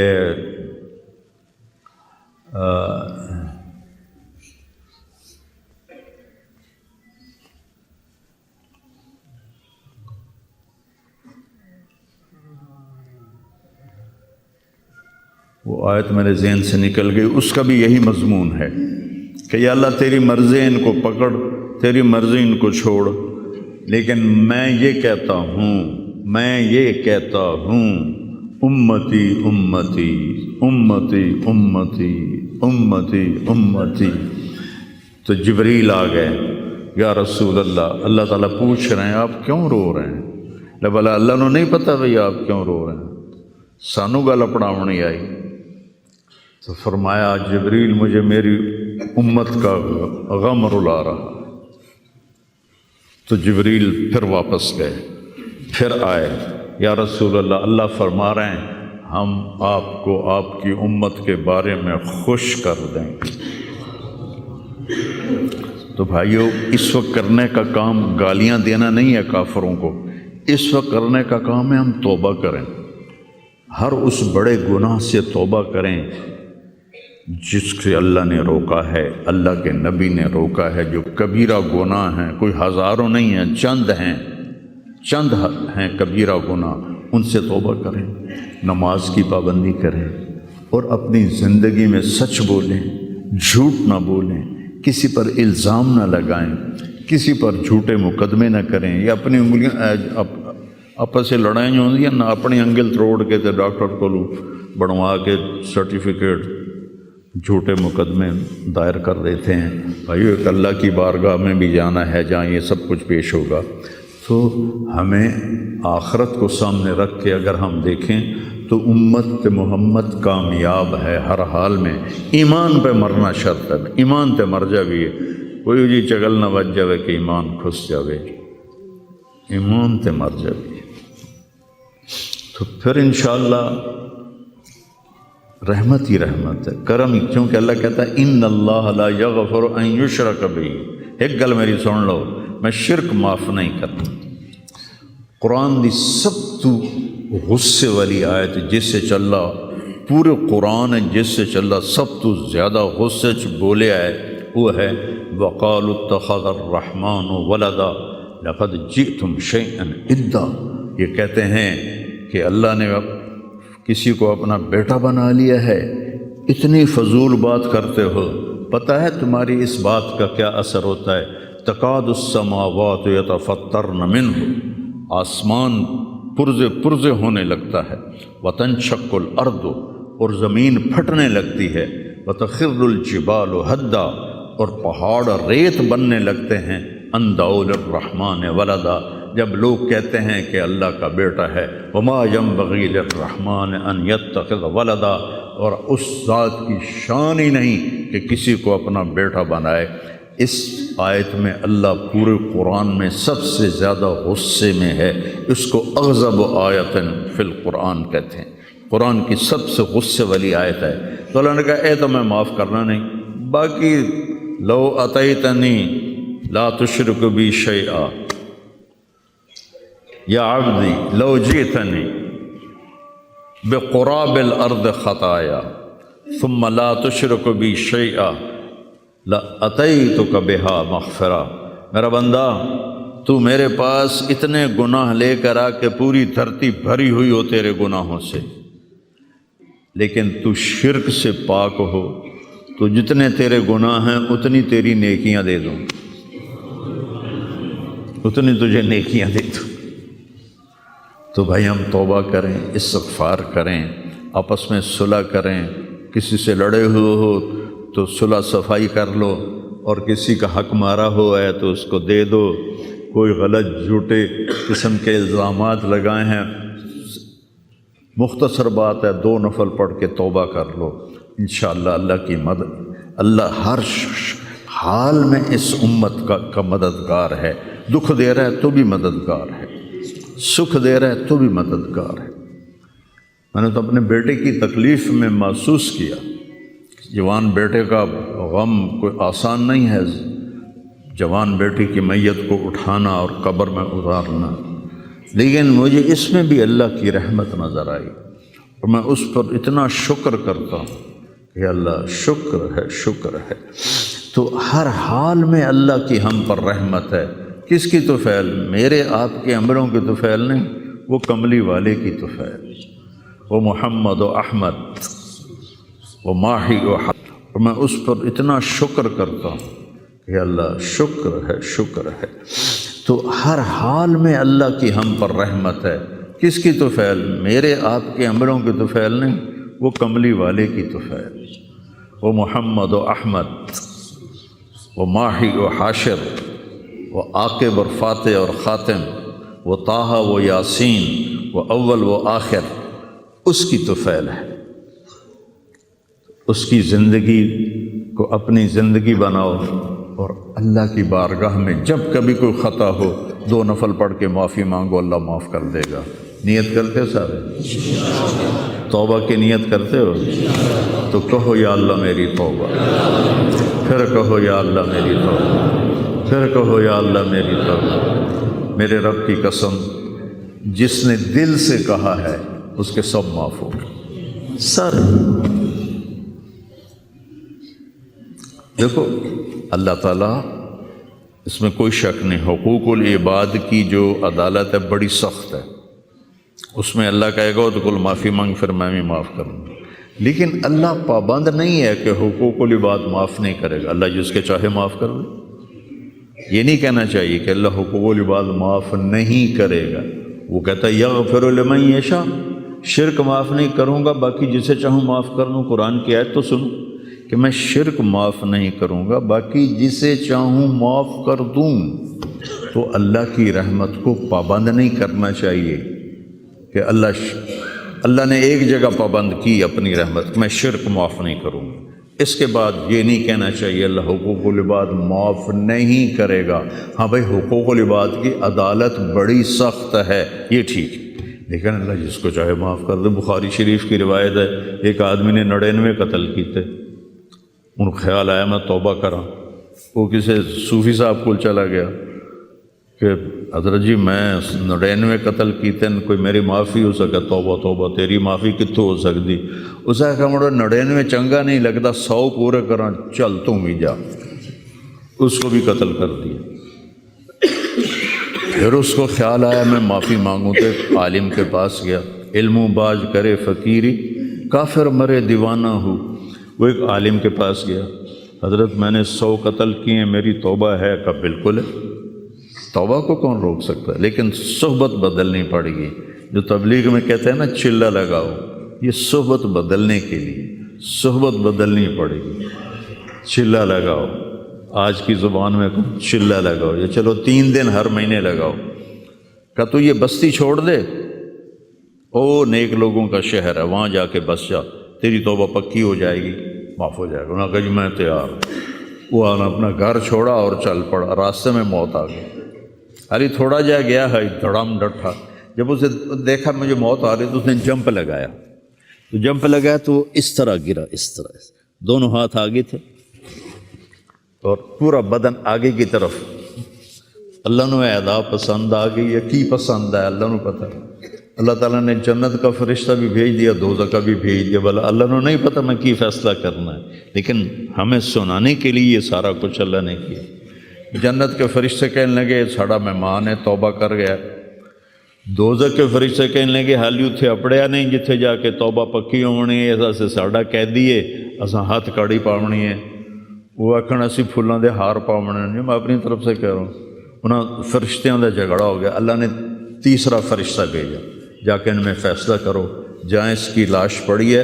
وہ آیت میرے ذہن سے نکل گئی، اس کا بھی یہی مضمون ہے کہ یا اللہ تیری مرضی ان کو پکڑ، تیری مرضی ان کو چھوڑ، لیکن میں یہ کہتا ہوں امتی امتی امتی امتی امتی امتی۔ تو جبریل آ گئے، یا رسول اللہ، اللہ تعالیٰ پوچھ رہے ہیں آپ کیوں رو رہے ہیں؟ بھلا اللہ نے نہیں پتہ بھئی آپ کیوں رو رہے ہیں؟ سانو گل پڑھاونی آئی۔ تو فرمایا جبریل مجھے میری امت کا غم رلا رہا۔ تو جبریل پھر واپس گئے، پھر آئے، یا رسول اللہ، اللہ فرما رہے ہیں ہم آپ کو آپ کی امت کے بارے میں خوش کر دیں گے۔ تو بھائیو، اس وقت کرنے کا کام گالیاں دینا نہیں ہے کافروں کو، اس وقت کرنے کا کام ہے ہم توبہ کریں، ہر اس بڑے گناہ سے توبہ کریں جس سے اللہ نے روکا ہے، اللہ کے نبی نے روکا ہے۔ جو کبیرہ گناہ ہیں، کوئی ہزاروں نہیں ہیں، چند ہیں کبیرہ گناہ، ان سے توبہ کریں، نماز کی پابندی کریں، اور اپنی زندگی میں سچ بولیں، جھوٹ نہ بولیں، کسی پر الزام نہ لگائیں، کسی پر جھوٹے مقدمے نہ کریں، یا اپنی انگلیاں آپس سے لڑائیں جو ہوتی ہیں نہ، اپنی انگل توڑ کے تو ڈاکٹر کو بنوا کے سرٹیفکیٹ جھوٹے مقدمے دائر کر دیتے ہیں۔ بھائیو، ایک اللہ کی بارگاہ میں بھی جانا ہے جہاں یہ سب کچھ پیش ہوگا۔ تو ہمیں آخرت کو سامنے رکھ کے اگر ہم دیکھیں تو امت محمد کامیاب ہے ہر حال میں۔ ایمان پہ مرنا شرط ہے، ایمان تے مر جاویے، کوئی جی چگل نہ بچ جاوے کہ ایمان کھس جاوے، ایمان تے مر جاویے۔ تو پھر انشاءاللہ رحمت ہی رحمت ہے، کرم ہی، کیونکہ اللہ کہتا ہے ان اللہ لا یغفر ان یشرک بہ۔ ایک گل میری سن لو، میں شرک معاف نہیں کرتا۔ قرآن دی سب تو غصے والی آیت جس سے چلا، پورے قرآن جس سے چلا سب تو زیادہ غصے چ بولے آئے وہ ہے وَقَالُوا اتَّخَذَ الرَّحْمَنُ وَلَدًا لَقَدْ جِئْتُمْ شَيْئًا إِدًّا۔ یہ کہتے ہیں کہ اللہ نے کسی کو اپنا بیٹا بنا لیا ہے، اتنی فضول بات کرتے ہو، پتہ ہے تمہاری اس بات کا کیا اثر ہوتا ہے؟ تکاد السماوات یتفطرن منہ، آسمان پرزے ہونے لگتا ہے، وتنشق الارض، اور زمین پھٹنے لگتی ہے، وتخر الجبال ہدا، اور پہاڑ ریت بننے لگتے ہیں، ان دعوا للرحمن ولدا، جب لوگ کہتے ہیں کہ اللہ کا بیٹا ہے، وما ينبغي للرحمن ان يتخذ ولدا، اور اس ذات کی شان ہی نہیں کہ کسی کو اپنا بیٹا بنائے۔ اس آیت میں اللہ پورے قرآن میں سب سے زیادہ غصے میں ہے، اس کو اغضب آیت فی القرآن کہتے ہیں، قرآن کی سب سے غصے والی آیت ہے۔ تو اللہ نے کہا اے تو میں معاف کرنا نہیں، باقی لو اتیتنی لا تشرک بی شیئا، یا عبدی لو جئتنی بقراب الارض خطایا ثم لا تشرک بی شیئا لاتیتک بہا مغفرہ۔ میرا بندہ تو میرے پاس اتنے گناہ لے کر آ کے پوری دھرتی بھری ہوئی ہو تیرے گناہوں سے، لیکن تو شرک سے پاک ہو تو جتنے تیرے گناہ ہیں اتنی تیری نیکیاں دے دوں، اتنی تجھے نیکیاں دے دوں۔ تو بھائی ہم توبہ کریں، استغفار کریں، آپس میں صلح کریں، کسی سے لڑے ہوئے ہو تو صلح صفائی کر لو، اور کسی کا حق مارا ہوا ہے تو اس کو دے دو، کوئی غلط جھوٹے قسم کے الزامات لگائے ہیں، مختصر بات ہے 2 نفل پڑھ کے توبہ کر لو، انشاءاللہ اللہ کی مدد، اللہ ہر حال میں اس امت کا مددگار ہے، دکھ دے رہا ہے تو بھی مددگار ہے، سکھ دے رہا ہے تو بھی مددگار ہے۔ میں نے تو اپنے بیٹے کی تکلیف میں محسوس کیا، جوان بیٹے کا غم کوئی آسان نہیں ہے، جوان بیٹی کی میت کو اٹھانا اور قبر میں اتارنا، لیکن مجھے اس میں بھی اللہ کی رحمت نظر آئی، اور میں اس پر اتنا شکر کرتا ہوں کہ اللہ شکر ہے، شکر ہے۔ تو ہر حال میں اللہ کی ہم پر رحمت ہے۔ کس کی طفیل؟ میرے آپ کے عملوں کی طفیل نہیں، وہ کملی والے کی طفیل، وہ محمد و احمد، وہ ماہی و حق، اور میں اس پر اتنا شکر کرتا ہوں کہ اللہ شکر ہے، شکر ہے۔ تو ہر حال میں اللہ کی ہم پر رحمت ہے۔ کس کی طفیل؟ میرے آپ کے عملوں کی طفیل نہیں، وہ کملی والے کی طفیل، وہ محمد و احمد، وہ ماہی و حاشر، وہ عاقب اور فاتح اور خاتم، وہ طٰہٰ و یاسین، وہ اول و آخر، اس کی طفیل ہے۔ اس کی زندگی کو اپنی زندگی بناؤ، اور اللہ کی بارگاہ میں جب کبھی کوئی خطا ہو 2 نفل پڑھ کے معافی مانگو، اللہ معاف کر دے گا۔ نیت کرتے ہو سارے؟ توبہ کی نیت کرتے ہو؟ تو کہو یا اللہ میری توبہ، پھر کہو یا اللہ میری توبہ، پھر کہو یا اللہ میری توبہ۔ میرے رب کی قسم، جس نے دل سے کہا ہے اس کے سب معاف ہو گئے۔ سر دیکھو اللہ تعالیٰ، اس میں کوئی شک نہیں، حقوق العباد کی جو عدالت ہے بڑی سخت ہے، اس میں اللہ کہے گا تو کل معافی مانگ، پھر میں بھی معاف کروں گا، لیکن اللہ پابند نہیں ہے کہ حقوق العباد معاف نہیں کرے گا، اللہ جس کے چاہے معاف کر دے۔ یہ نہیں کہنا چاہیے کہ اللہ حقوق العباد معاف نہیں کرے گا، وہ کہتا ہے یغفر لمن یشاء، شرک معاف نہیں کروں گا، باقی جسے چاہوں معاف کر دوں۔ قرآن کی آیت تو سنو کہ میں شرک معاف نہیں کروں گا، باقی جسے چاہوں معاف کر دوں۔ تو اللہ کی رحمت کو پابند نہیں کرنا چاہیے کہ اللہ نے ایک جگہ پابند کی اپنی رحمت، میں شرک معاف نہیں کروں گا، اس کے بعد یہ نہیں کہنا چاہیے اللہ حقوق العباد معاف نہیں کرے گا۔ ہاں بھائی، حقوق العباد کی عدالت بڑی سخت ہے، یہ ٹھیک ہے، لیکن اللہ جس کو چاہے معاف کر دے۔ بخاری شریف کی روایت ہے، ایک آدمی نے 99 قتل کیتے، ان کو خیال آیا میں توبہ کراں، وہ کسی صوفی صاحب کو چلا گیا کہ حضرت جی میں 99 قتل کیتے، کوئی میری معافی ہو سکے؟ توبہ توبہ، تیری معافی کتوں ہو سکتی؟ اس نے کہا مڑا 99 چنگا نہیں لگتا، 100 پورے کراں، چل تم بھی جا۔ اس کو بھی قتل کر دیا۔ پھر اس کو خیال آیا میں معافی مانگوں، تو عالم کے پاس گیا، علم و باز کرے فقیری، کافر مرے دیوانہ ہو۔ وہ ایک عالم کے پاس گیا، حضرت میں نے 100 قتل کیے ہیں، میری توبہ ہے؟ کہا بالکل ہے، توبہ کو کون روک سکتا ہے، لیکن صحبت بدلنی پڑے گی۔ جو تبلیغ میں کہتے ہیں نا چلہ لگاؤ، یہ صحبت بدلنے کے لیے صحبت بدلنی پڑے گی۔ چلہ لگاؤ، آج کی زبان میں چلہ لگاؤ، یا چلو 3 دن ہر مہینے لگاؤ۔ کہ تو یہ بستی چھوڑ دے، او نیک لوگوں کا شہر ہے، وہاں جا کے بس جا، تیری توبہ پکی ہو جائے گی، معاف ہو جائے گا۔ انہوں نے کہا جی میں تیار ہوں۔ وہ اپنا گھر چھوڑا اور چل پڑا، راستے میں موت آ گئی۔ ارے تھوڑا جا گیا ہے، دھڑام ڈٹھا، جب اسے دیکھا مجھے موت آ رہی تو اس نے جمپ لگایا، تو جمپ لگایا تو وہ اس طرح گرا، اس طرح، دونوں ہاتھ آگے تھے اور پورا بدن آگے کی طرف۔ اللہ نو ادا پسند آ گئی یا کی پسند ہے اللہ نو پتہ۔ اللہ تعالیٰ نے جنت کا فرشتہ بھی بھیج دیا، دوزخ کا بھی بھیج دیا، بھلا اللہ نو نہیں پتہ میں کی فیصلہ کرنا ہے، لیکن ہمیں سنانے کے لیے یہ سارا کچھ اللہ نے کیا۔ جنت کے فرشتے کہنے لگے ساڑا مہمان ہے، توبہ کر گیا۔ دوزخ کے فرشتے کہنے لگے حالی اتھے اپڑیا نہیں جتھے جا کے توبہ پکی ہونی ہے، ایسا سے ساڑا قیدی ہے، اساں ہاتھ کاڑی پاونی ہے۔ وہ آکھن اسی پھولاں دے ہار پاونے ہیں، میں اپنی طرف سے کہہ رہا ہوں۔ انہاں فرشتیاں دا جھگڑا ہو گیا، اللہ نے تیسرا فرشتہ بھیجا، جا کے ان میں فیصلہ کرو، جہاں اس کی لاش پڑی ہے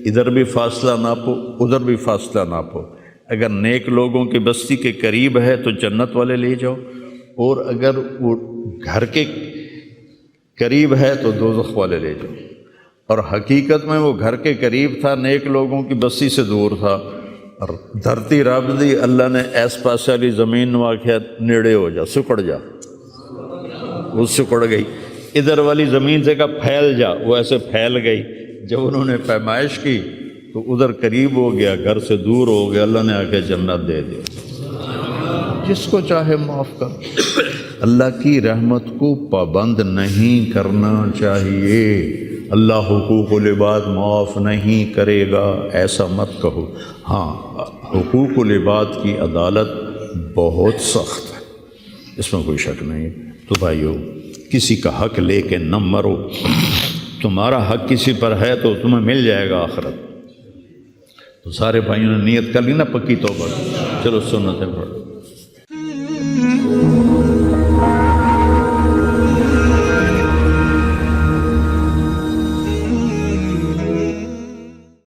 ادھر بھی فاصلہ ناپو، ادھر بھی فاصلہ ناپو۔ اگر نیک لوگوں کی بستی کے قریب ہے تو جنت والے لے جاؤ، اور اگر وہ گھر کے قریب ہے تو دوزخ والے لے جاؤ۔ اور حقیقت میں وہ گھر کے قریب تھا، نیک لوگوں کی بستی سے دور تھا۔ اور دھرتی رب دی، اللہ نے ایس پاس والی زمین نو آکھیا نیڑے ہو جا، سکڑ جا، وہ سکڑ گئی۔ ادھر والی زمین سے کہا پھیل جا، وہ ایسے پھیل گئی۔ جب انہوں نے پیمائش کی تو ادھر قریب ہو گیا، گھر سے دور ہو گیا، اللہ نے آکے جنت دے دی۔ جس کو چاہے معاف کر۔ اللہ کی رحمت کو پابند نہیں کرنا چاہیے۔ اللہ حقوق العباد معاف نہیں کرے گا ایسا مت کہو۔ ہاں حقوق العباد کی عدالت بہت سخت ہے، اس میں کوئی شک نہیں۔ تو بھائیو کسی کا حق لے کے نہ مرو، تمہارا حق کسی پر ہے تو تمہیں مل جائے گا آخرت۔ تو سارے بھائیوں نے نیت کر لی نا پکی توبہ کی، چلو سنتیں پڑھو۔